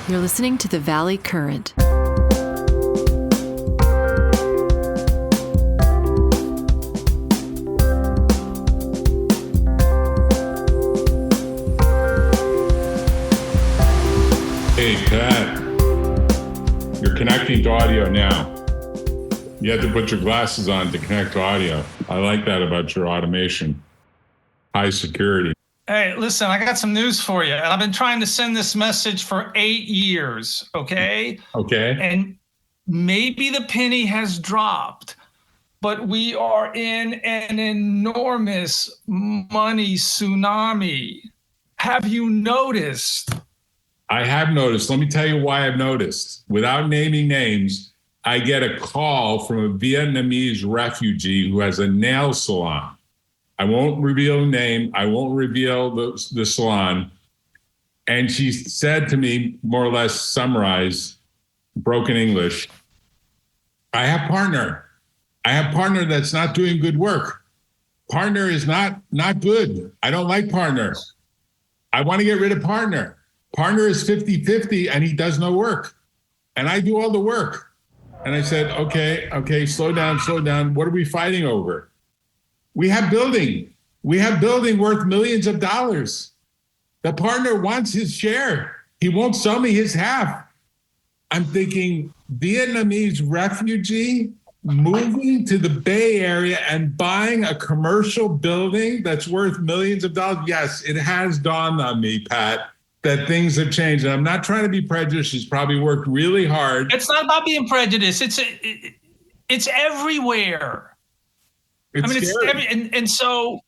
You're listening to the Valley Current. Hey, Pat, you're connecting to audio now. You had to put your glasses on to connect to audio. I like that about your automation. High security. Hey, listen, I got some news for you. I've been trying to send this message for 8 years, okay? Okay. And maybe the penny has dropped, but we are in an enormous money tsunami. Have you noticed? I have noticed. Let me tell you why I've noticed. Without naming names, I get a call from a Vietnamese refugee who has a nail salon. I won't reveal the name. I won't reveal the salon. And she said to me, more or less summarize, broken English, I have partner that's not doing good work. Partner is not good. I don't like partner. I want to get rid of partner. Partner is 50-50 and he does no work. And I do all the work. And I said, okay, slow down. What are we fighting over? We have building worth millions of dollars. The partner wants his share. He won't sell me his half. I'm thinking, Vietnamese refugee moving to the Bay Area and buying a commercial building that's worth millions of dollars. Yes, it has dawned on me, Pat, that things have changed. And I'm not trying to be prejudiced. She's probably worked really hard. It's not about being prejudiced. It's everywhere. And so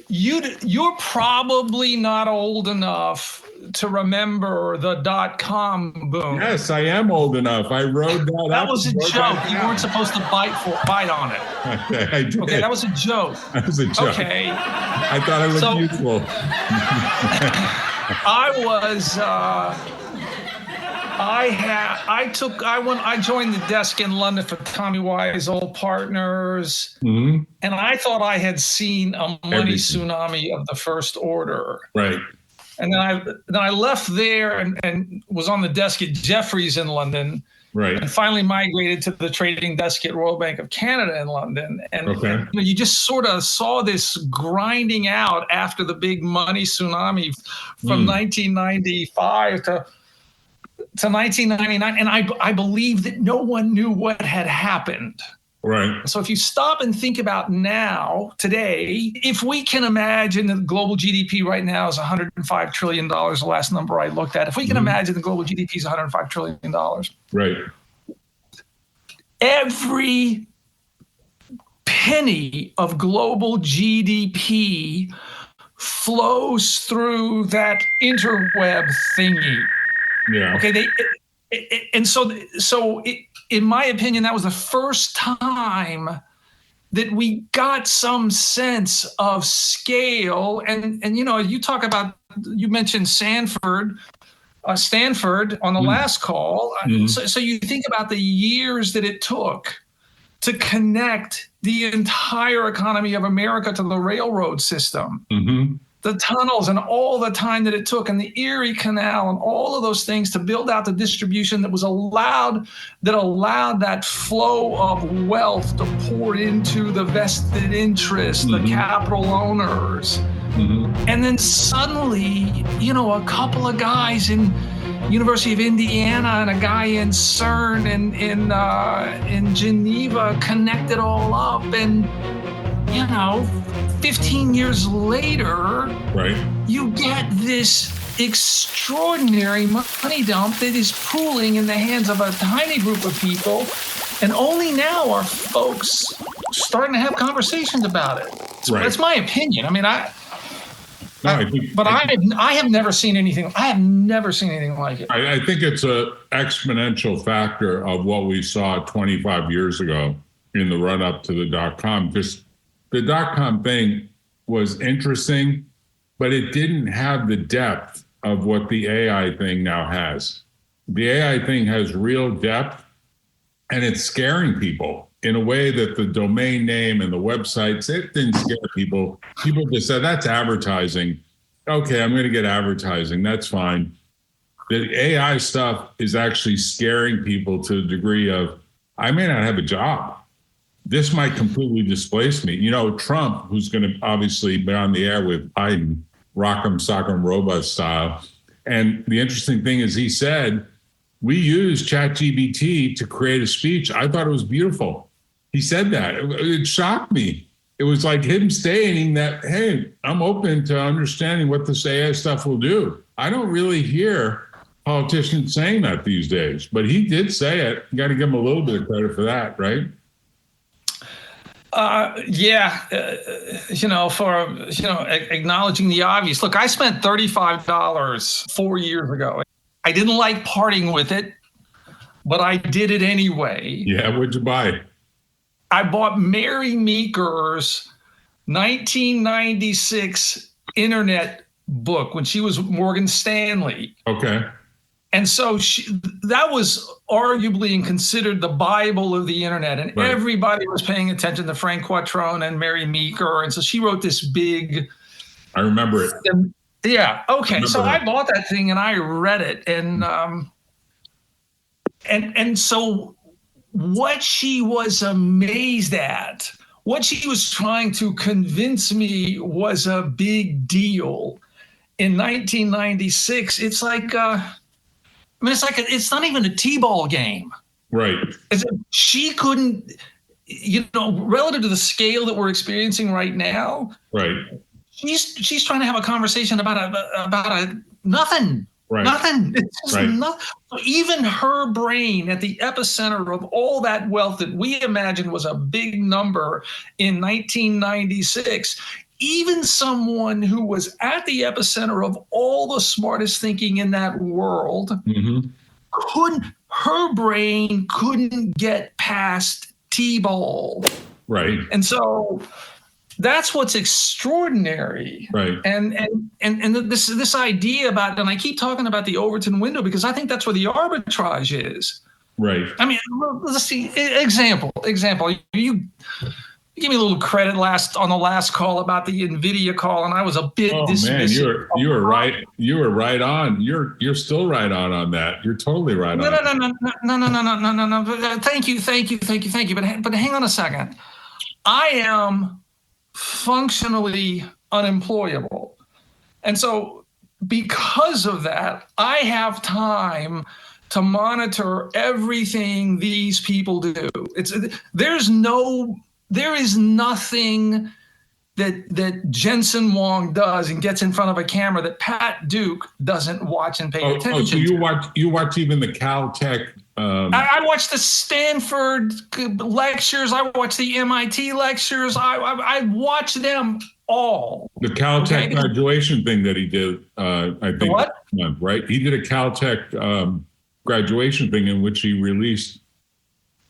you're probably not old enough to remember the .com boom. Yes, I am old enough. I rode that up. That was a joke. You weren't supposed to bite on it. Okay, I did. Okay, that was a joke. That was a joke. Okay. I thought I looked youthful. I joined the desk in London for Tommy Wise Old Partners, mm-hmm. and I thought I had seen a money tsunami of the first order. Right. And then I left there and was on the desk at Jefferies in London. Right. And finally migrated to the trading desk at Royal Bank of Canada in London. And you just sort of saw this grinding out after the big money tsunami from 1995 to 1999. And I believe that no one knew what had happened. Right. So if you stop and think about now, today, if we can imagine that global GDP right now is $105 trillion, the last number I looked at, if we can imagine the global GDP is $105 trillion. Right. Every penny of global GDP flows through that interweb thingy. Yeah. Okay. In my opinion, that was the first time that we got some sense of scale. And you mentioned Stanford on the last call. So you think about the years that it took to connect the entire economy of America to the railroad system. Mm-hmm. The tunnels and all the time that it took, and the Erie Canal and all of those things to build out the distribution that allowed that flow of wealth to pour into the vested interests, the capital owners. Mm-hmm. And then suddenly, a couple of guys in University of Indiana and a guy in CERN in Geneva connect it all up, and 15 years later, right, you get this extraordinary money dump that is pooling in the hands of a tiny group of people, and only now are folks starting to have conversations about it. So that's my opinion. I mean, I have never seen anything. I have never seen anything like it. I think it's an exponential factor of what we saw 25 years ago in the run up to the .com, because the .com thing was interesting, but it didn't have the depth of what the AI thing now has. The AI thing has real depth, and it's scaring people in a way that the domain name and the websites, it didn't scare people. People just said, that's advertising. Okay, I'm going to get advertising. That's fine. the AI stuff is actually scaring people to the degree of, I may not have a job. This might completely displace me. You know, Trump, who's going to obviously be on the air with Biden, rock'em sock'em robot style. And the interesting thing is he said, we use ChatGPT to create a speech. I thought it was beautiful. He said that. It shocked me. It was like him stating that, hey, I'm open to understanding what this AI stuff will do. I don't really hear politicians saying that these days, but he did say it. You got to give him a little bit of credit for that, right? Acknowledging the obvious. Look, I spent $35 4 years ago. I didn't like parting with it, but I did it anyway. Yeah, what'd you buy? I bought Mary Meeker's 1996 internet book when she was Morgan Stanley. Okay. And so that was arguably and considered the Bible of the internet. And right. Everybody was paying attention to Frank Quattrone and Mary Meeker. And so she wrote this big. I remember it. Yeah. Okay. So I bought that thing and I read it. And so what she was amazed at, what she was trying to convince me was a big deal in 1996. It's like, it's not even a T-ball game. Right. She couldn't, relative to the scale that we're experiencing right now. Right. She's trying to have a conversation about a nothing. Right. Nothing. It's just nothing. So even her brain at the epicenter of all that wealth that we imagined was a big number in 1996, even someone who was at the epicenter of all the smartest thinking in that world, her brain couldn't get past T-ball. Right. And so that's what's extraordinary. Right. And this idea about, and I keep talking about the Overton window because I think that's where the arbitrage is. Right. I mean, let's see. Example. You give me a little credit on the last call about the NVIDIA call, and I was a bit dismissive. Man, you were right. You were right on. You're still right on that. You're totally right on. No. Thank you. But hang on a second. I am functionally unemployable, and so because of that, I have time to monitor everything these people do. There is nothing that Jensen Wong does and gets in front of a camera that Pat Duke doesn't watch and pay attention so you watch even the Caltech. I watch the Stanford lectures. I watch the MIT lectures. I watch them all. The Caltech graduation thing that he did, I think. What? Right? He did a Caltech graduation thing in which he released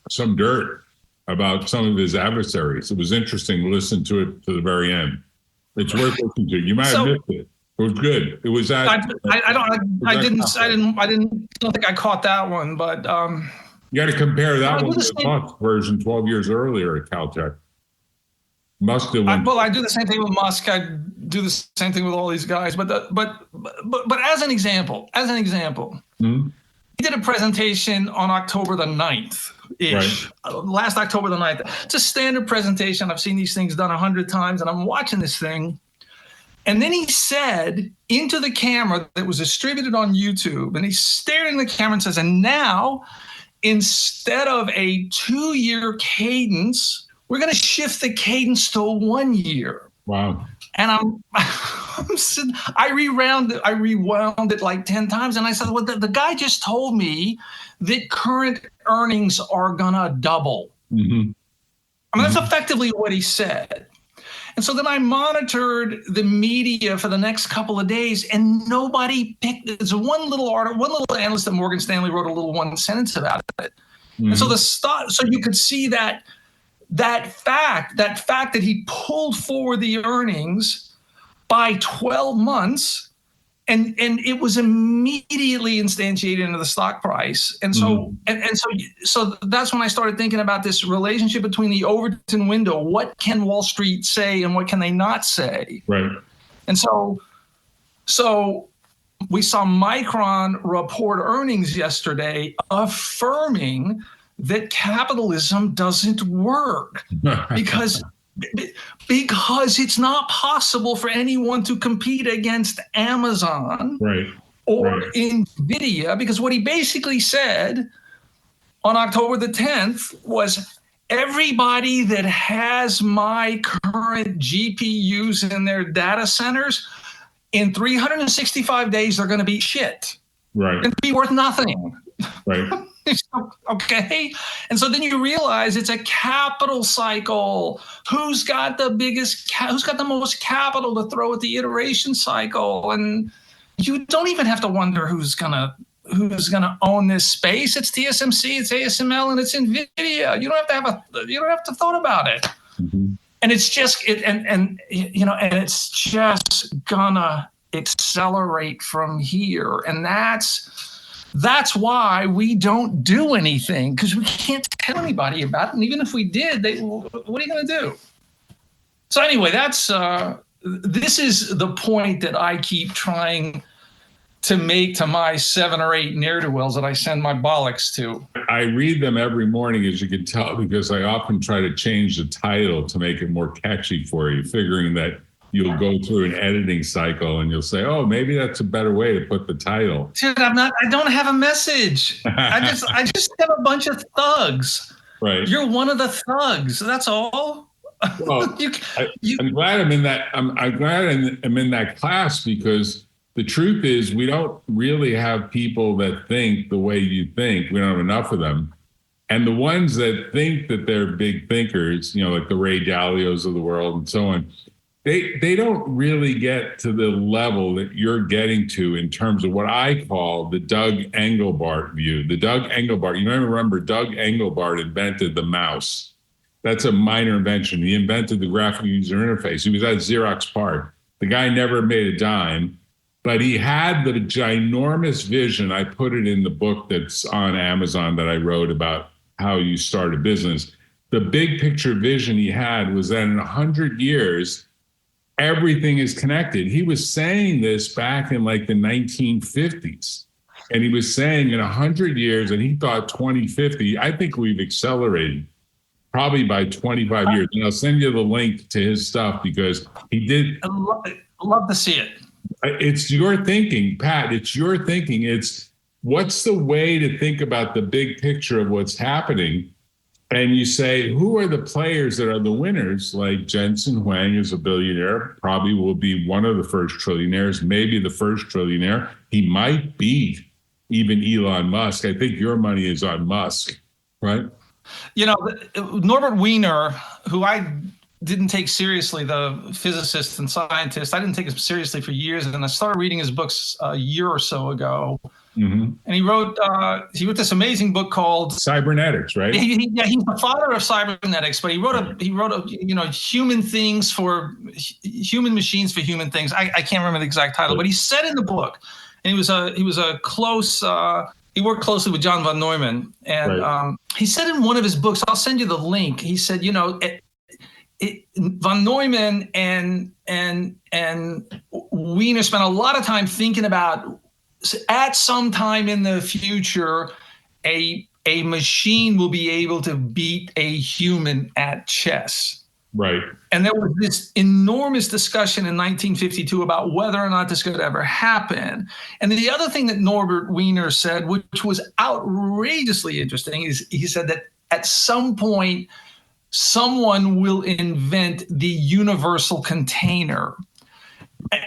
some dirt about some of his adversaries. It was interesting to listen to it to the very end. It's worth listening to. You might have missed it. It was good. It was that. I didn't think I caught that one, but you got to compare that one to the Musk version 12 years earlier at Caltech. Musk did one. I do the same thing with Musk. I do the same thing with all these guys. But as an example, mm-hmm. He did a presentation on October the 9th-ish, last October the 9th. It's a standard presentation. I've seen these things done 100 times, and I'm watching this thing. And then he said into the camera that was distributed on YouTube, and he stared in the camera and says, and now, instead of a 2-year cadence, we're going to shift the cadence to 1 year. Wow. And I rewound it like 10 times. And I said, well, the guy just told me that current earnings are going to double. Mm-hmm. I mean, that's effectively what he said. And so then I monitored the media for the next couple of days, and nobody picked it. There's one little analyst at Morgan Stanley wrote a little one sentence about it. Mm-hmm. And so so you could see that fact that he pulled forward the earnings by 12 months, and it was immediately instantiated into the stock price. And so so that's when I started thinking about this relationship between the Overton window. What can Wall Street say and what can they not say? Right. And so we saw Micron report earnings yesterday affirming that capitalism doesn't work because it's not possible for anyone to compete against Amazon or NVIDIA, because what he basically said on October the 10th was everybody that has my current GPUs in their data centers, in 365 days, they're going to be shit. Right. They're going to be worth nothing. Right. Okay. And so then you realize it's a capital cycle. Who's got the most capital to throw at the iteration cycle? And you don't even have to wonder who's gonna own this space. It's TSMC, it's ASML, and it's NVIDIA. You don't have to thought about it. Mm-hmm. And it's just it's just gonna accelerate from here. And that's why we don't do anything, because we can't tell anybody about it. And even if we did, what are you going to do? So anyway, this is the point that I keep trying to make to my 7 or 8 ne'er-do-wells that I send my bollocks to. I read them every morning, as you can tell, because I often try to change the title to make it more catchy for you, figuring that you'll go through an editing cycle and you'll say, oh, maybe that's a better way to put the title. Dude, I don't have a message. I just have a bunch of thugs. Right. You're one of the thugs. That's all. Well, I'm glad I'm in that. I'm glad I'm in that class, because the truth is we don't really have people that think the way you think. We don't have enough of them. And the ones that think that they're big thinkers, like the Ray Dalios of the world and so on, they don't really get to the level that you're getting to in terms of what I call the Doug Engelbart view. The Doug Engelbart, you may remember Doug Engelbart invented the mouse. That's a minor invention. He invented the graphic user interface. He was at Xerox PARC. The guy never made a dime, but he had the ginormous vision. I put it in the book that's on Amazon that I wrote about how you start a business. The big picture vision he had was that in 100 years, everything is connected. He was saying this back in like the 1950s. And he was saying in 100 years, and he thought 2050, I think we've accelerated probably by 25 years. And I'll send you the link to his stuff, because he did. I'd love to see it. It's your thinking, Pat. It's your thinking. It's what's the way to think about the big picture of what's happening. And you say, who are the players that are the winners? Like Jensen Huang is a billionaire, probably will be one of the first trillionaires, maybe the first trillionaire. He might beat even Elon Musk. I think your money is on Musk, right? Norbert Wiener, who I didn't take seriously, the physicist and scientist, I didn't take him seriously for years. And I started reading his books a year or so ago. Mm-hmm. And he wrote this amazing book called Cybernetics, right? He's the father of cybernetics, but he wrote a human machines for human things. I can't remember the exact title, but he said in the book, and he was a close. He worked closely with John von Neumann, and he said in one of his books, I'll send you the link. He said, von Neumann and Wiener spent a lot of time thinking about, at some time in the future, a machine will be able to beat a human at chess. Right. And there was this enormous discussion in 1952 about whether or not this could ever happen. And the other thing that Norbert Wiener said, which was outrageously interesting, is he said that at some point, someone will invent the universal container.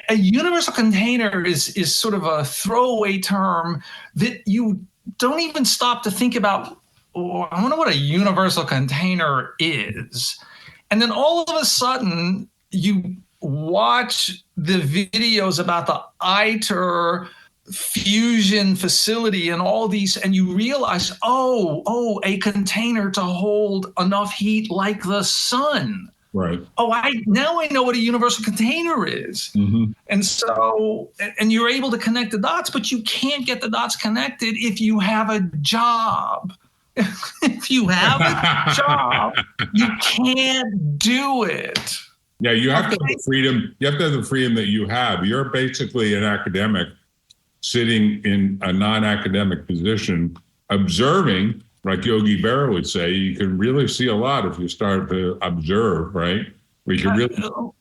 A universal container is sort of a throwaway term that you don't even stop to think about. Oh, I wonder what a universal container is. And then all of a sudden, you watch the videos about the ITER fusion facility and all these, and you realize, a container to hold enough heat like the sun. Right. Now I know what a universal container is. Mm-hmm. And so, and you're able to connect the dots, but you can't get the dots connected if you have a job. If you have a job, you can't do it. Yeah, you have to have the freedom. You have to have the freedom that you have. You're basically an academic. sitting in a non-academic position, observing, like Yogi Berra would say, you can really see a lot if you start to observe, right? We can really look,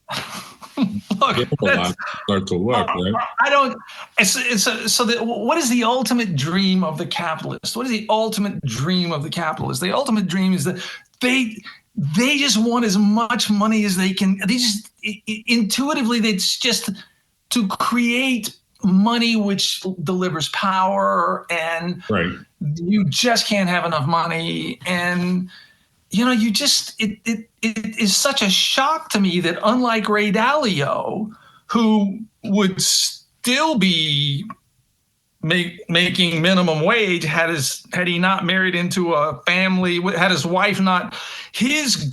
a lot, start to look, right? I don't. What is the ultimate dream of the capitalist? What is the ultimate dream of the capitalist? The ultimate dream is that they just want as much money as they can. They just intuitively, it's just to create money which delivers power, and right. You just can't have enough money. And you just it is such a shock to me that unlike Ray Dalio, who would still be making minimum wage had he not married into a family, had his wife not, his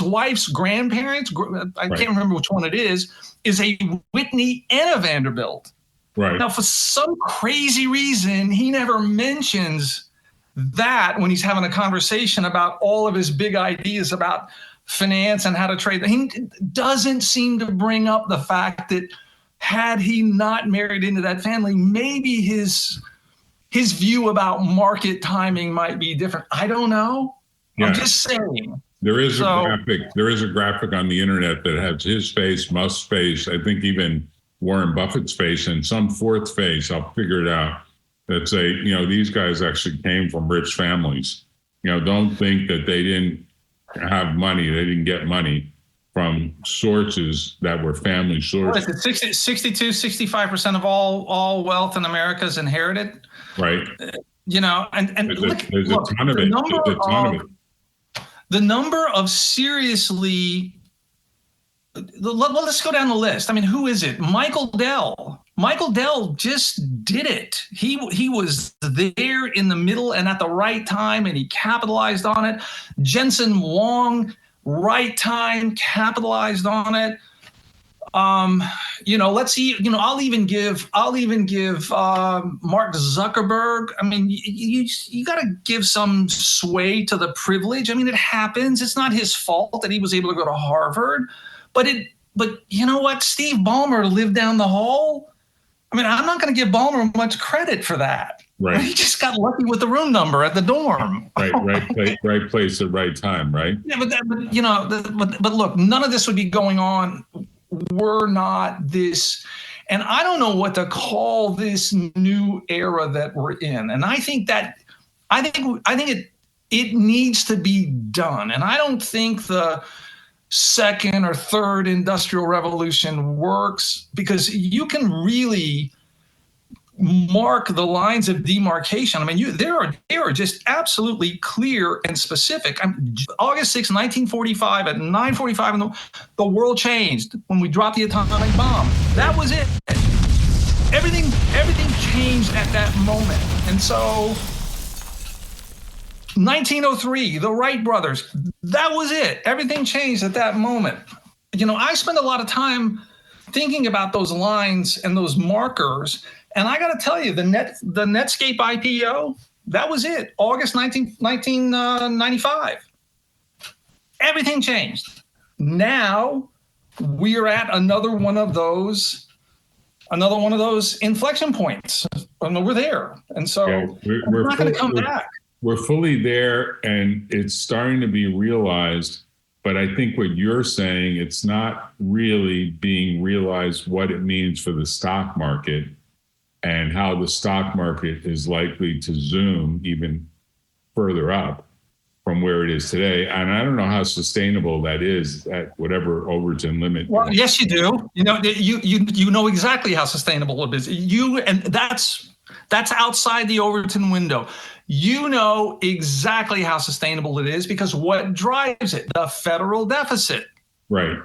wife's grandparents, I can't remember which one it is a Whitney and a Vanderbilt. Right. Now, for some crazy reason, he never mentions that when he's having a conversation about all of his big ideas about finance and how to trade. He doesn't seem to bring up the fact that had he not married into that family, maybe his view about market timing might be different. I don't know. Yeah. I'm just saying. There is a graphic on the internet that has his face, Musk's face, I think even Warren Buffett's face, and some fourth face, I'll figure it out, that say, these guys actually came from rich families. Don't think that they didn't have money. They didn't get money from sources that were family sources. What is it, 65% of all wealth in America is inherited? Right. And there's a ton of it. The number of seriously, let's go down the list. I mean, who is it? Michael Dell. Michael Dell just did it. He was there in the middle and at the right time, and he capitalized on it. Jensen Huang, right time, capitalized on it. Let's see. I'll even give Mark Zuckerberg. I mean, you got to give some sway to the privilege. I mean, it happens. It's not his fault that he was able to go to Harvard, but you know what? Steve Ballmer lived down the hall. I mean, I'm not going to give Ballmer much credit for that. Right. He just got lucky with the room number at the dorm. Right place at right time. Right. Yeah, but look, none of this would be going on were not this, and I don't know what to call this new era that we're in. And I think it needs to be done. And I don't think the second or third industrial revolution works, because you can really mark the lines of demarcation. I mean, they are just absolutely clear and specific. August 6, 1945 at 9:45, the world changed when we dropped the atomic bomb. That was it. Everything changed at that moment. And so 1903, the Wright brothers, that was it. Everything changed at that moment. I spend a lot of time thinking about those lines and those markers. And I got to tell you, the Netscape IPO, that was it. August 1995. Everything changed. Now we're at another one of those inflection points. And we're there. And so we're not going to come back. We're fully there, and it's starting to be realized. But I think what you're saying, it's not really being realized what it means for the stock market and how the stock market is likely to zoom even further up from where it is today. And I don't know how sustainable that is at whatever Overton limit. Well, yes, you do. You know exactly how sustainable it is. And that's outside the Overton window. You know exactly how sustainable it is, because what drives it? The federal deficit. Right.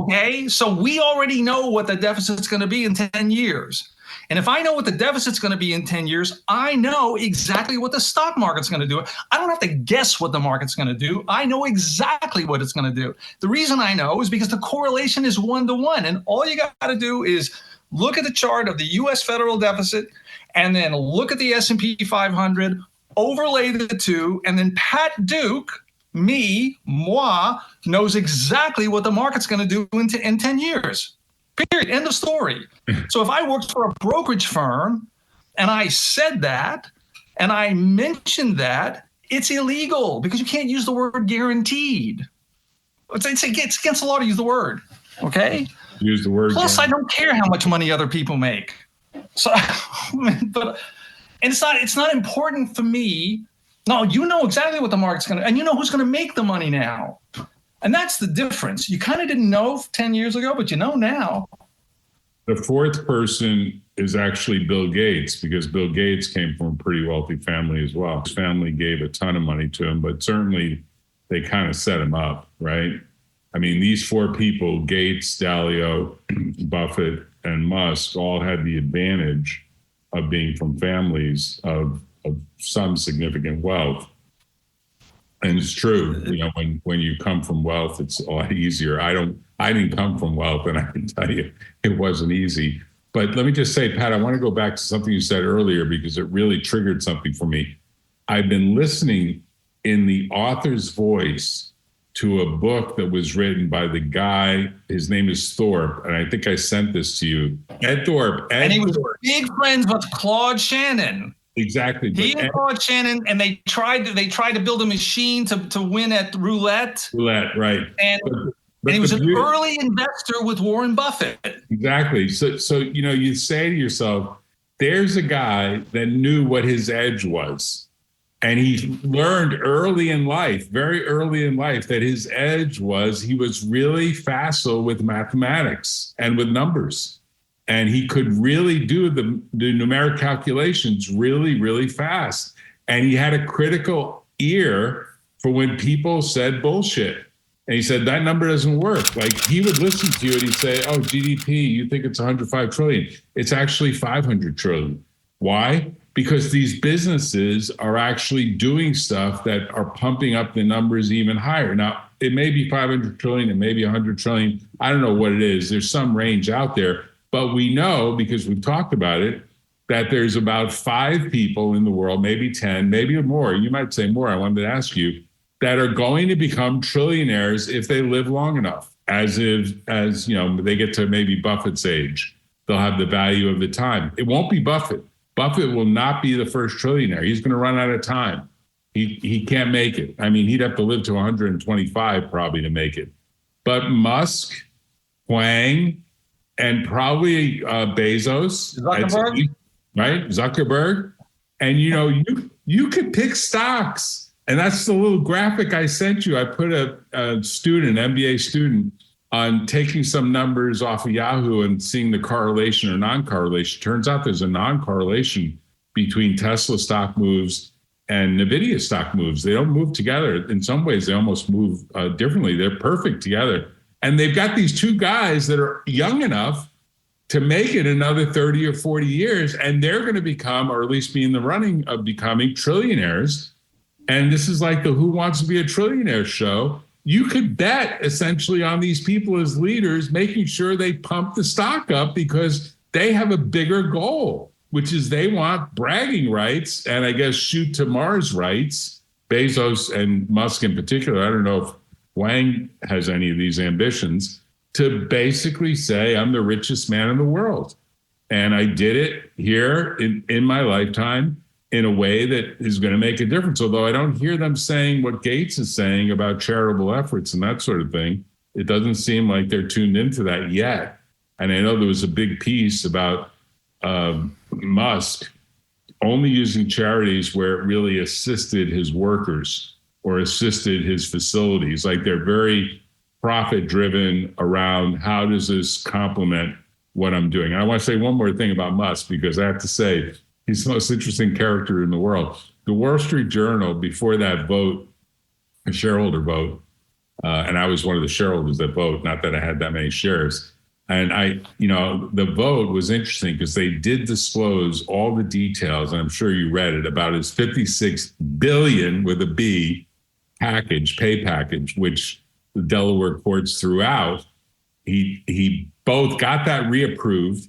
Okay. So we already know what the deficit's going to be in 10 years. And if I know what the deficit's going to be in 10 years, I know exactly what the stock market's going to do. I don't have to guess what the market's going to do. I know exactly what it's going to do. The reason I know is because the correlation is 1-to-1. And all you got to do is look at the chart of the U.S. federal deficit, and then look at the S&P 500, overlay the two, and then Pat Duke, moi, knows exactly what the market's going to do in 10 years. Period. End of story. So if I worked for a brokerage firm, and I said that, and I mentioned that, it's illegal because you can't use the word guaranteed. It's against the law to use the word, okay? Use the word. Plus, I don't care how much money other people make. So, but it's not important for me. No, you know exactly what the market's going to, and you know who's going to make the money now. And that's the difference. You kind of didn't know 10 years ago, but you know now. The fourth person is actually Bill Gates, because Bill Gates came from a pretty wealthy family as well. His family gave a ton of money to him, but certainly they kind of set him up, right? I mean, these four people, Gates, Dalio, Buffett, and Musk, all had the advantage of being from families of some significant wealth. And it's true, you know, when you come from wealth, it's a lot easier. I didn't come from wealth, and I can tell you it wasn't easy. But let me just say, Pat, I want to go back to something you said earlier because it really triggered something for me. I've been listening in the author's voice to a book that was written by the guy, his name is Thorpe, and I think I sent this to you. Ed Thorpe. And he was big friends with Claude Shannon. Exactly. He and Claude Shannon, and they tried to build a machine to win at roulette. Roulette, right. And he was an early investor with Warren Buffett. Exactly. So you know, you say to yourself, there's a guy that knew what his edge was. And he learned early in life, very early in life, that his edge was he was really facile with mathematics and with numbers. And he could really do the numeric calculations really, really fast. And he had a critical ear for when people said bullshit. And he said, that number doesn't work. Like, he would listen to you and he'd say, oh, GDP, you think it's 105 trillion. It's actually 500 trillion. Why? Because these businesses are actually doing stuff that are pumping up the numbers even higher. Now, it may be 500 trillion, it may be 100 trillion. I don't know what it is. There's some range out there. But we know, because we've talked about it, that there's about 5 people in the world, maybe 10, maybe more. You might say more. I wanted to ask you, that are going to become trillionaires if they live long enough, as you know, they get to maybe Buffett's age. They'll have the value of the time. It won't be Buffett. Buffett will not be the first trillionaire. He's going to run out of time. He can't make it. I mean, he'd have to live to 125 probably to make it. But Musk, Huang, and probably Bezos, Zuckerberg, right? Zuckerberg, and you know, you could pick stocks. And that's the little graphic I sent you. I put a student, MBA student, on taking some numbers off of Yahoo and seeing the correlation or non-correlation. Turns out there's a non-correlation between Tesla stock moves and NVIDIA stock moves. They don't move together. In some ways, they almost move differently. They're perfect together. And they've got these two guys that are young enough to make it another 30 or 40 years, and they're going to become, or at least be in the running of becoming, trillionaires. And this is like the Who Wants to Be a Trillionaire show. You could bet essentially on these people as leaders, making sure they pump the stock up because they have a bigger goal, which is they want bragging rights and I guess shoot to Mars rights. Bezos and Musk in particular, I don't know if Wang has any of these ambitions, to basically say, I'm the richest man in the world. And I did it here in my lifetime in a way that is going to make a difference. Although I don't hear them saying what Gates is saying about charitable efforts and that sort of thing. It doesn't seem like they're tuned into that yet. And I know there was a big piece about Musk only using charities where it really assisted his workers or assisted his facilities. Like, they're very profit driven around how does this complement what I'm doing. And I want to say one more thing about Musk, because I have to say, he's the most interesting character in the world. The Wall Street Journal, before that vote, a shareholder vote, and I was one of the shareholders that vote, not that I had that many shares. And the vote was interesting because they did disclose all the details, and I'm sure you read it, about his 56 billion with a B pay package, which the Delaware courts threw out. He both got that reapproved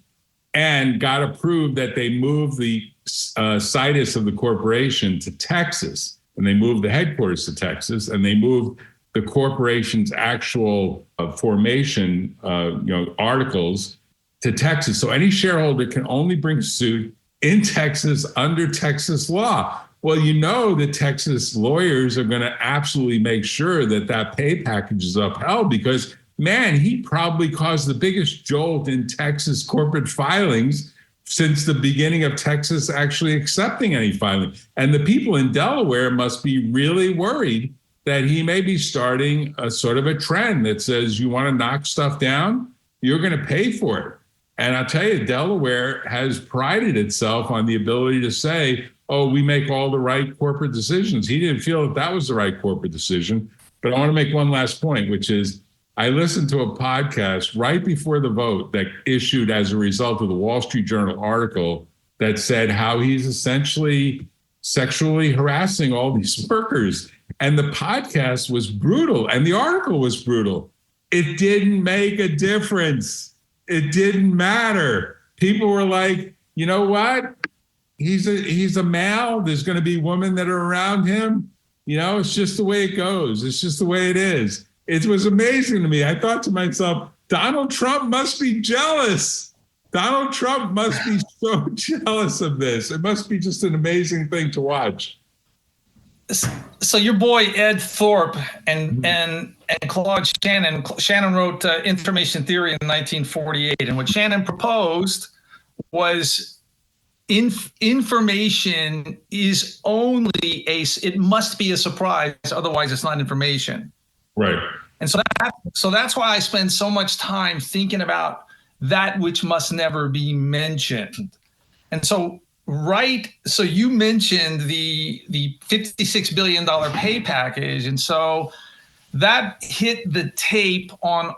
and got approved that they moved the situs of the corporation to Texas, and they moved the headquarters to Texas, and they moved the corporation's actual formation, articles to Texas. So any shareholder can only bring suit in Texas under Texas law. Well, you know that Texas lawyers are going to absolutely make sure that that pay package is upheld because, man, he probably caused the biggest jolt in Texas corporate filings since the beginning of Texas actually accepting any filing. And the people in Delaware must be really worried that he may be starting a sort of a trend that says you want to knock stuff down, you're going to pay for it. And I'll tell you, Delaware has prided itself on the ability to say, oh, we make all the right corporate decisions. He didn't feel that that was the right corporate decision. But I want to make one last point, which is I listened to a podcast right before the vote that issued as a result of the Wall Street Journal article that said how he's essentially sexually harassing all these workers. And the podcast was brutal and the article was brutal. It didn't make a difference. It didn't matter. People were like, you know what? He's a male. There's going to be women that are around him. You know, it's just the way it goes. It's just the way it is. It was amazing to me. I thought to myself, Donald Trump must be jealous. Donald Trump must be so jealous of this. It must be just an amazing thing to watch. So your boy Ed Thorpe and Claude Shannon wrote Information Theory in 1948, and what Shannon proposed was information is only it must be a surprise, otherwise it's not information. Right. And so that's why I spend so much time thinking about that which must never be mentioned. And so so you mentioned the $56 billion pay package, and so that hit the tape on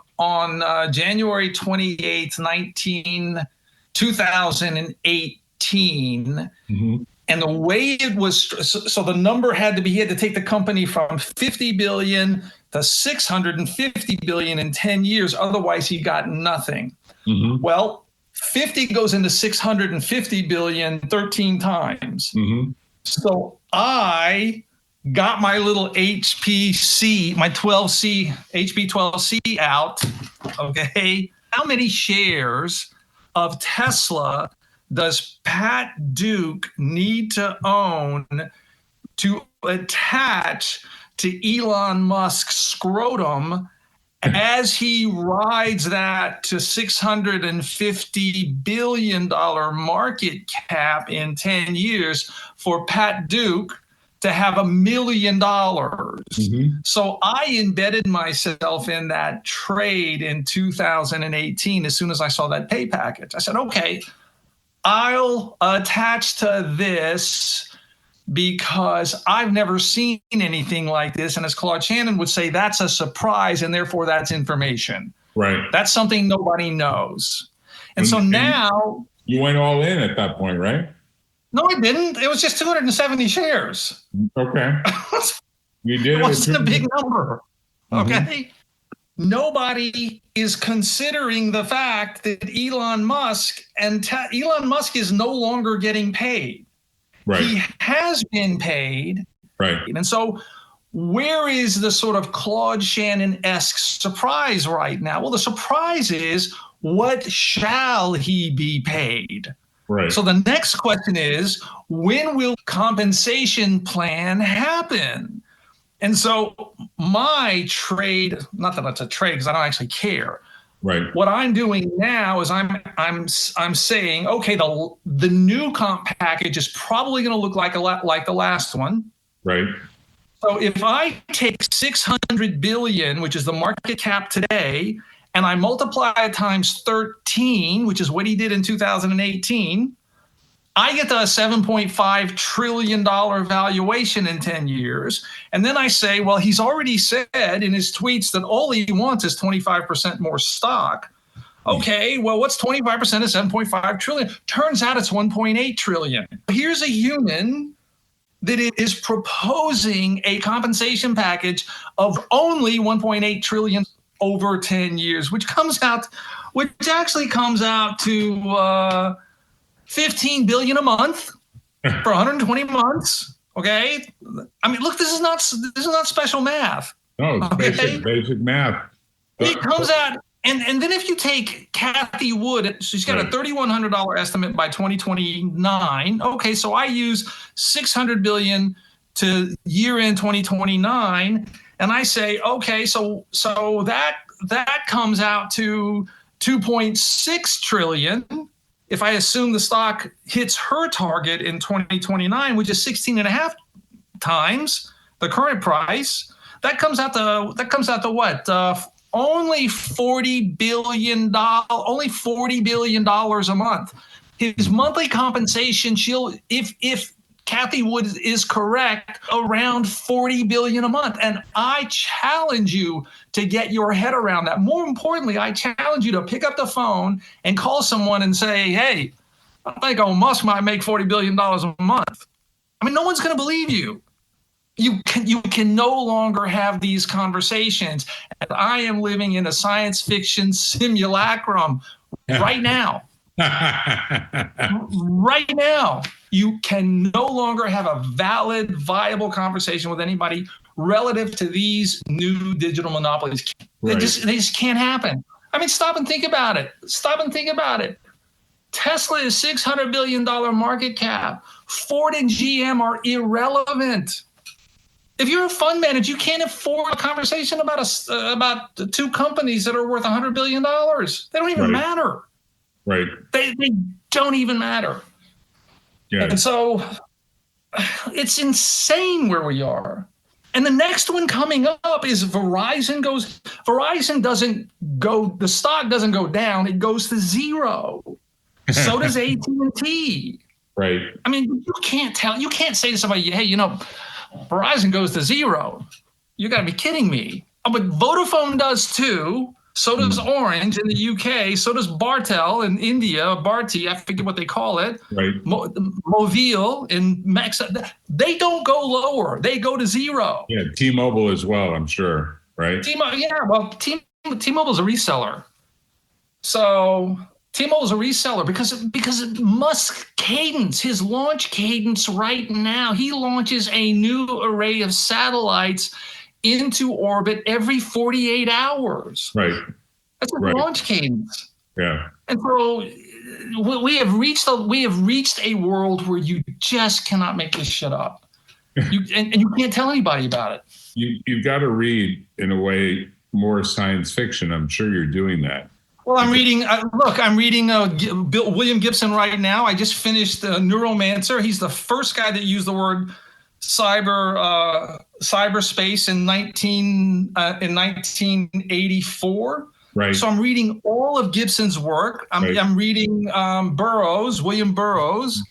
January 28th, 2018. Mm-hmm. And the way it was, so the number had to be, he had to take the company from 50 billion to 650 billion in 10 years. Otherwise, he got nothing. Mm-hmm. Well, 50 goes into 650 billion 13 times. Mm-hmm. So I got my little HPC, my 12C, HP 12C out. Okay. How many shares of Tesla does Pat Duke need to own to attach to Elon Musk's scrotum as he rides that to $650 billion market cap in 10 years for Pat Duke to have $1 million? Mm-hmm. So I embedded myself in that trade in 2018 as soon as I saw that pay package. I said, okay, I'll attach to this because I've never seen anything like this. And as Claude Shannon would say, that's a surprise, and therefore that's information. Right. That's something nobody knows. And so now... You went all in at that point, right? No, I didn't. It was just 270 shares. Okay. You did. It wasn't a big number. Mm-hmm. Okay. Nobody is considering the fact that Elon Musk is no longer getting paid. Right. He has been paid. Right. And so where is the sort of Claude Shannon-esque surprise right now? Well, the surprise is, what shall he be paid? Right. So the next question is, when will compensation plan happen? And so my trade, not that it's a trade because I don't actually care. Right. What I'm doing now is I'm saying, okay, the new comp package is probably going to look like a lot like the last one. Right. So if I take 600 billion, which is the market cap today, and I multiply it times 13, which is what he did in 2018, I get to a $7.5 trillion valuation in 10 years. And then I say, well, he's already said in his tweets that all he wants is 25% more stock. Okay, well, what's 25% of 7.5 trillion? Turns out it's 1.8 trillion. Here's a human that is proposing a compensation package of only 1.8 trillion over 10 years, which actually comes out to 15 billion a month for 120 months. Okay. I mean, look, this is not special math. No, it's okay? basic math. It comes out And then if you take Kathy Wood, she's got Right. a $3,100 estimate by 2029. Okay, so I use 600 billion to year end 2029, and I say, okay, so that comes out to 2.6 trillion. If I assume the stock hits her target in 2029, which is 16 and a half times the current price, that comes out to what? Only $40 billion a month. His monthly compensation, if Kathy Wood is correct, around $40 billion a month. And I challenge you to get your head around that. More importantly, I challenge you to pick up the phone and call someone and say, hey, I think Elon Musk might make $40 billion a month. I mean, no one's going to believe you. You can no longer have these conversations. And I am living in a science fiction simulacrum right now. Right now, you can no longer have a valid, viable conversation with anybody relative to these new digital monopolies. Right. They just can't happen. I mean, stop and think about it. Tesla is $600 billion market cap. Ford and GM are irrelevant. If you're a fund manager, you can't afford a conversation about the two companies that are worth $100 billion. They don't even matter. Right. They don't even matter. Yeah. And so it's insane where we are. And the next one coming up is Verizon the stock doesn't go down, it goes to zero. So does AT&T. Right. I mean, you can't say to somebody, hey, Verizon goes to zero. You got to be kidding me. Oh, but Vodafone does too. So does Orange in the UK. So does Bartel in India. Bharti, I forget what they call it. Right. Movil in Mexico. They don't go lower. They go to zero. Yeah, T-Mobile as well, I'm sure. Right. T-Mobile's a reseller. So T-Mobile's a reseller because Musk's cadence, his launch cadence right now, he launches a new array of satellites into orbit every 48 hours. Right. That's a launch cadence. Yeah. And so we have reached a world where you just cannot make this shit up. And you can't tell anybody about it. You've got to read, in a way, more science fiction. I'm sure you're doing that. Well, I'm reading William Gibson right now. I just finished Neuromancer. He's the first guy that used the word cyberspace in 1984. Right. So I'm reading all of Gibson's work. I'm reading William Burroughs.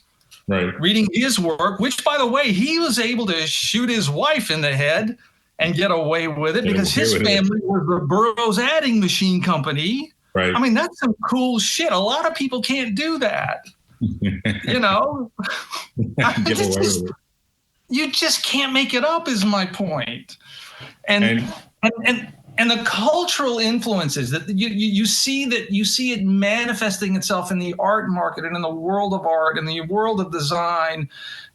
Right. Reading his work, which, by the way, he was able to shoot his wife in the head and get away with it because his family was the Burroughs Adding Machine Company. Right. I mean, that's some cool shit. A lot of people can't do that. You just can't make it up, is my point. And the cultural influences that you see it manifesting itself in the art market and in the world of art and the world of design.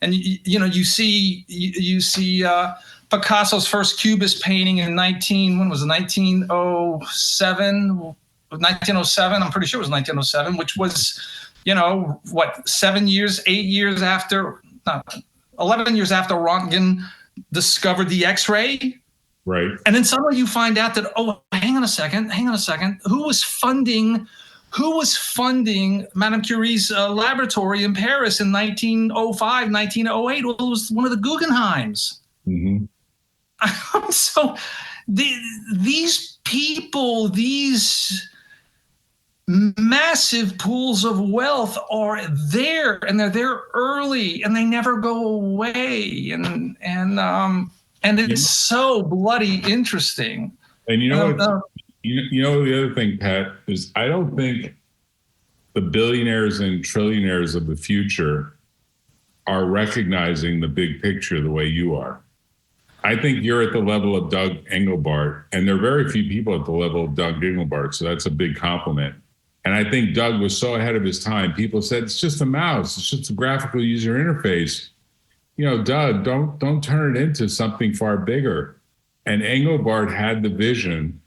And you see Picasso's first Cubist painting in 1907. 1907, I'm pretty sure it was 1907, which was, 11 years after Röntgen discovered the X-ray. Right. And then suddenly you find out that, hang on a second, who was funding Madame Curie's laboratory in Paris in 1905, 1908? Well, it was one of the Guggenheims. Mm-hmm. So these people, these massive pools of wealth are there, and they're there early, and they never go away, and it's so bloody interesting. And the other thing, Pat, is I don't think the billionaires and trillionaires of the future are recognizing the big picture the way you are. I think you're at the level of Doug Engelbart, and there are very few people at the level of Doug Engelbart, so that's a big compliment. And I think Doug was so ahead of his time. People said, it's just a mouse. It's just a graphical user interface. Doug, don't turn it into something far bigger. And Engelbart had the vision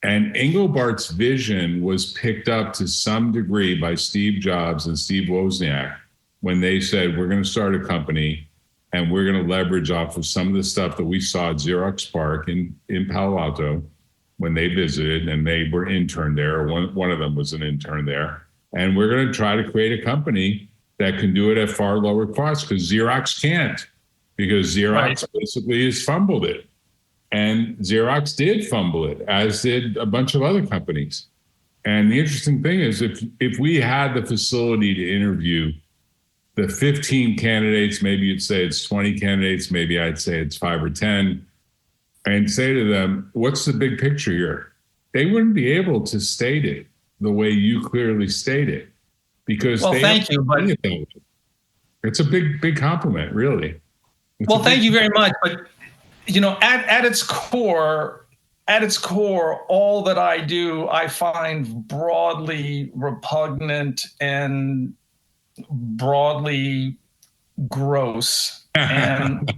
And Engelbart's vision was picked up to some degree by Steve Jobs and Steve Wozniak when they said, we're going to start a company and we're going to leverage off of some of the stuff that we saw at Xerox PARC in Palo Alto when they visited, and they were interned there. One of them was an intern there. And we're going to try to create a company that can do it at far lower cost, because Xerox can't, because Xerox basically has fumbled it. And Xerox did fumble it, as did a bunch of other companies. And the interesting thing is, if we had the facility to interview the 15 candidates, maybe you'd say it's 20 candidates, maybe I'd say it's 5 or 10, and say to them, what's the big picture here? They wouldn't be able to state it the way you clearly state it, because thank you, but it's a big compliment, really. Thank you very much. But at its core, all that I do, I find broadly repugnant and broadly gross, and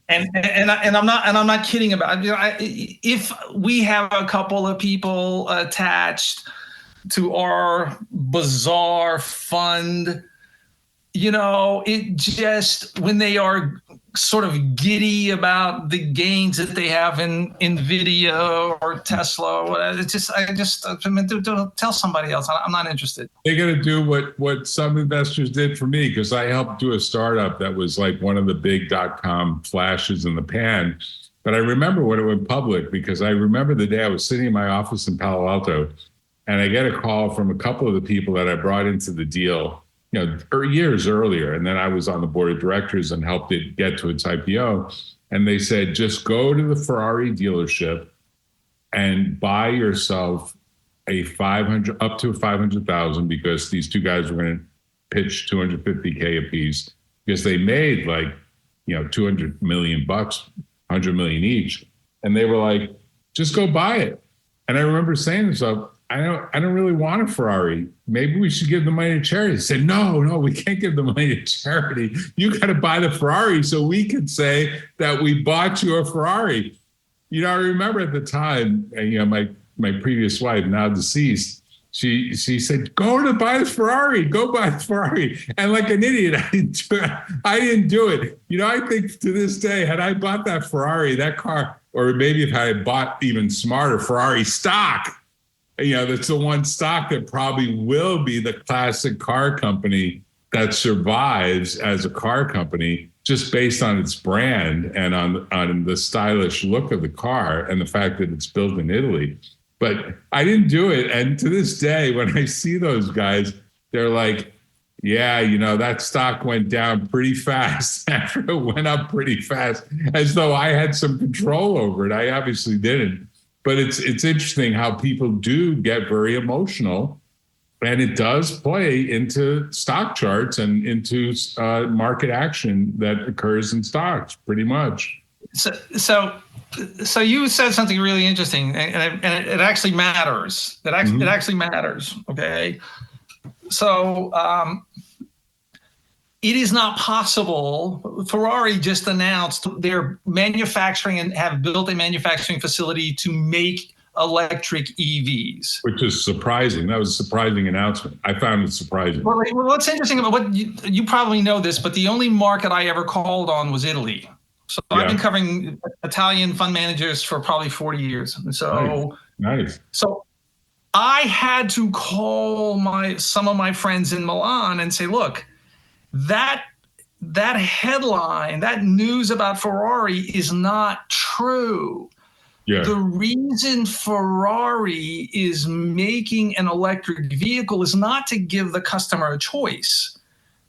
I'm not kidding about it. If we have a couple of people attached to our bizarre fund, it just, when they are sort of giddy about the gains that they have in NVIDIA or Tesla, or whatever, I tell somebody else. I'm not interested. They're going to do what some investors did for me, because I helped do a startup that was like one of the big .com flashes in the pan. But I remember when it went public, because I remember the day I was sitting in my office in Palo Alto, and I get a call from a couple of the people that I brought into the deal, years earlier. And then I was on the board of directors and helped it get to its IPO. And they said, just go to the Ferrari dealership and buy yourself up to 500,000, because these two guys were going to pitch 250K a piece, because they made 200 million bucks, 100 million each. And they were like, just go buy it. And I remember saying to myself, I don't really want a Ferrari. Maybe we should give the money to charity. They said, no, we can't give the money to charity. You got to buy the Ferrari so we can say that we bought you a Ferrari. I remember at the time, my previous wife, now deceased, she said, go to buy the Ferrari, go buy the Ferrari. And like an idiot, I didn't do it. I think to this day, had I bought that Ferrari, that car, or maybe if I had bought even smarter Ferrari stock, that's the one stock that probably will be the classic car company that survives as a car company, just based on its brand and on the stylish look of the car and the fact that it's built in Italy. But I didn't do it. And to this day, when I see those guys, they're like, yeah, that stock went down pretty fast after it went up pretty fast, as though I had some control over it. I obviously didn't. But it's interesting how people do get very emotional, and it does play into stock charts and into market action that occurs in stocks, pretty much. So you said something really interesting, and it actually matters. It actually matters. Okay, so it is not possible. Ferrari just announced they're manufacturing and have built a manufacturing facility to make electric EVs. Which is surprising. That was a surprising announcement. I found it surprising. Well, what's interesting about what you probably know this, but the only market I ever called on was Italy. So I've been covering Italian fund managers for probably 40 years. So nice. So I had to call some of my friends in Milan and say, look, that headline, that news about Ferrari is not true. Yeah. The reason Ferrari is making an electric vehicle is not to give the customer a choice,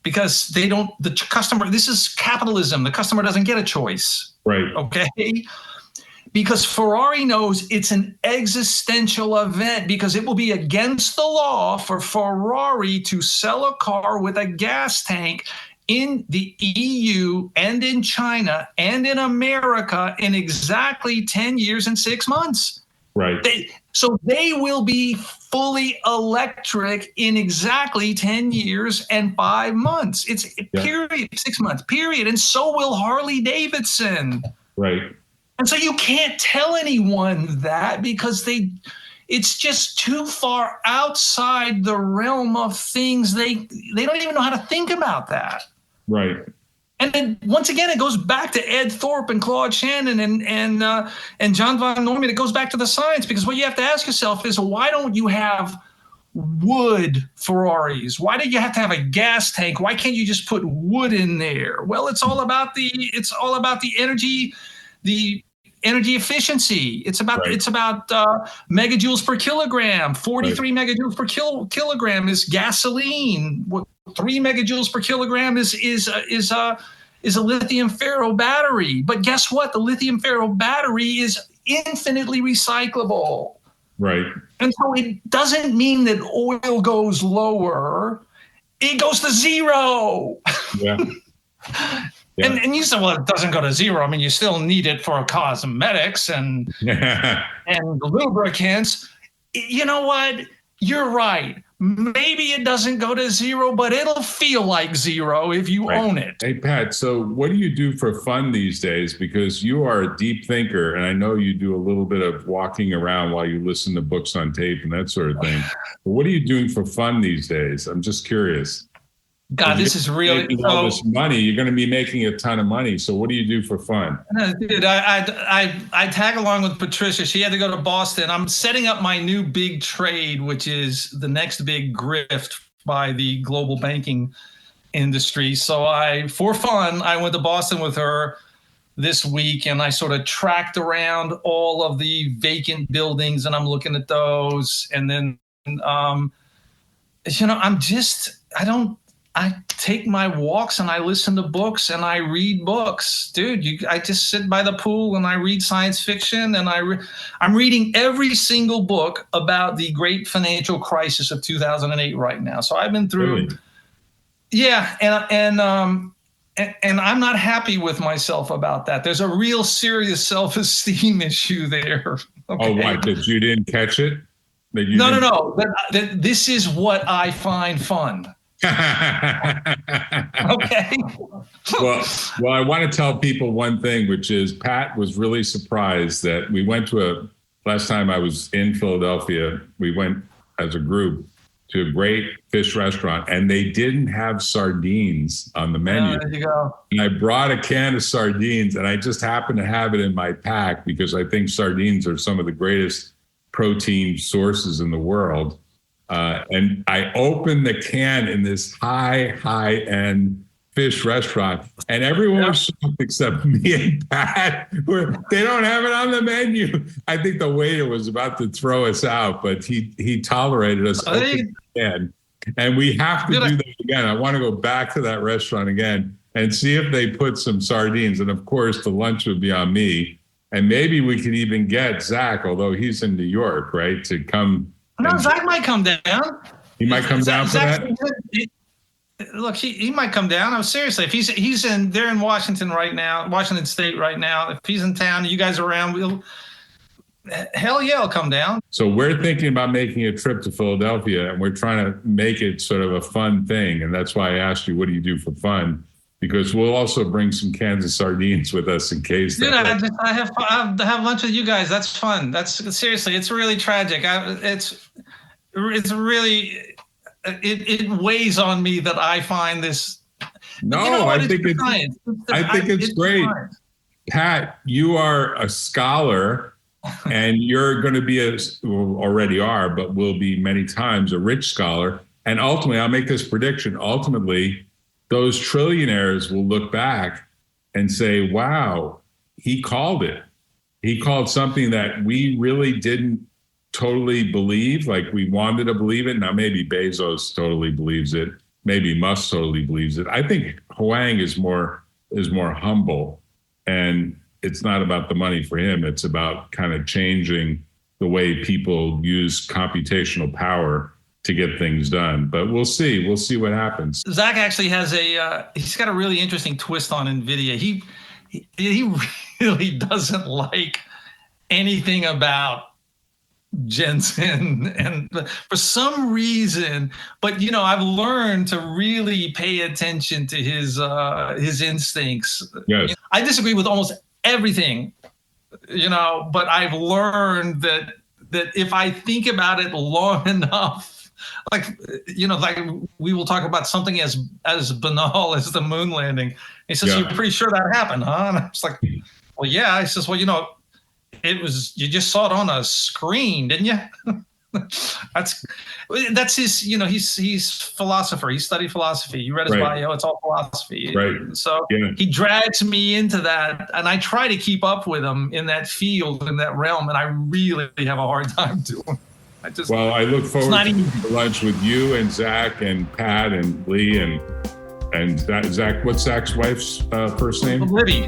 because the customer, this is capitalism. The customer doesn't get a choice. Right. Okay. Because Ferrari knows it's an existential event, because it will be against the law for Ferrari to sell a car with a gas tank in the EU and in China and in America in exactly 10 years and 6 months. Right. So they will be fully electric in exactly 10 years and 5 months. It's period, 6 months, period. And so will Harley Davidson. Right. And so you can't tell anyone that, because It's just too far outside the realm of things. They don't even know how to think about that. Right. And then once again, it goes back to Ed Thorpe and Claude Shannon and John von Neumann. It goes back to the science, because what you have to ask yourself is, why don't you have wood Ferraris? Why do you have to have a gas tank? Why can't you just put wood in there? Well, it's all about the energy, the energy efficiency. It's about megajoules per kilogram. 43 megajoules per kilogram is gasoline. 3 megajoules per kilogram is a lithium ferro battery. But guess what? The lithium ferro battery is infinitely recyclable. Right. And so it doesn't mean that oil goes lower. It goes to zero. Yeah. Yeah. And you said, well, it doesn't go to zero. I mean, you still need it for cosmetics and lubricants. You know what? You're right. Maybe it doesn't go to zero, but it'll feel like zero if you own it. Hey, Pat, so what do you do for fun these days? Because you are a deep thinker, and I know you do a little bit of walking around while you listen to books on tape and that sort of thing. But what are you doing for fun these days? I'm just curious. God, this is really all this money. You're going to be making a ton of money. So what do you do for fun? Dude, I tag along with Patricia. She had to go to Boston. I'm setting up my new big trade, which is the next big grift by the global banking industry. So for fun, I went to Boston with her this week, and I sort of tracked around all of the vacant buildings, and I'm looking at those. And then, I take my walks and I listen to books and I read books. Dude, I just sit by the pool and I read science fiction, and I'm reading every single book about the great financial crisis of 2008 right now. So I've been through. Really? Yeah, and I'm not happy with myself about that. There's a real serious self-esteem issue there. Okay? Oh, what? That you didn't catch it? No. This is what I find fun. Okay. Well, I want to tell people one thing, which is Pat was really surprised that we went to last time I was in Philadelphia, we went as a group to a great fish restaurant, and they didn't have sardines on the menu. There you go. And I brought a can of sardines, and I just happened to have it in my pack because I think sardines are some of the greatest protein sources in the world. And I opened the can in this high-end fish restaurant, and everyone was shocked except me and Pat. They don't have it on the menu. I think the waiter was about to throw us out, but he tolerated us. And we have to do that again. I want to go back to that restaurant again and see if they put some sardines. And of course, the lunch would be on me. And maybe we could even get Zach, although he's in New York, right, to come. No, Zach might come down. He might come down for that? Look, he might come down. No, seriously, if they're in Washington State right now. If he's in town, you guys are around, hell yeah, I'll come down. So we're thinking about making a trip to Philadelphia, and we're trying to make it sort of a fun thing. And that's why I asked you, what do you do for fun? Because we'll also bring some cans of sardines with us in case. Dude, I have lunch with you guys. That's fun. That's seriously, it's really tragic. It's really, it weighs on me that I find this. No, you know I think it's great. Science. Pat, you are a scholar, and you're going to be already are, but will be many times a rich scholar. And ultimately, I'll make this prediction. Ultimately, those trillionaires will look back and say, wow, he called it. He called something that we really didn't totally believe, like we wanted to believe it. Now, maybe Bezos totally believes it. Maybe Musk totally believes it. I think Huang is more humble, and it's not about the money for him. It's about kind of changing the way people use computational power to get things done. But we'll see. We'll see what happens. Zach actually has he's got a really interesting twist on NVIDIA. He really doesn't like anything about Jensen, and for some reason, but I've learned to really pay attention to his instincts. Yes. I disagree with almost everything, but I've learned that that if I think about it long enough, like we will talk about something as banal as the moon landing. He says, "You're pretty sure that happened, huh?" And I was like, "Well, yeah." He says, "Well, it was. You just saw it on a screen, didn't you?" That's his. He's philosopher. He studied philosophy. You read his bio. It's all philosophy. Right. So he drags me into that, and I try to keep up with him in that field, in that realm, and I really have a hard time doing. I look forward to lunch with you and Zach and Pat and Lee and Zach. What's Zach's wife's first name? Libby.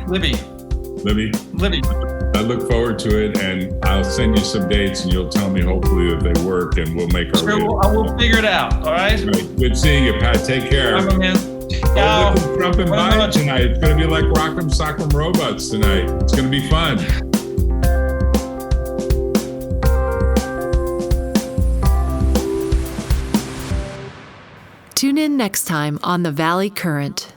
I look forward to it, and I'll send you some dates, and you'll tell me hopefully that they work, and we'll make our way. We'll figure it out. All right. Good seeing you, Pat. Take care. Bye, man. Look at Trump and Biden tonight. It's going to be like Rock'em Sock'em Robots tonight. It's going to be fun. Tune in next time on The Valley Current.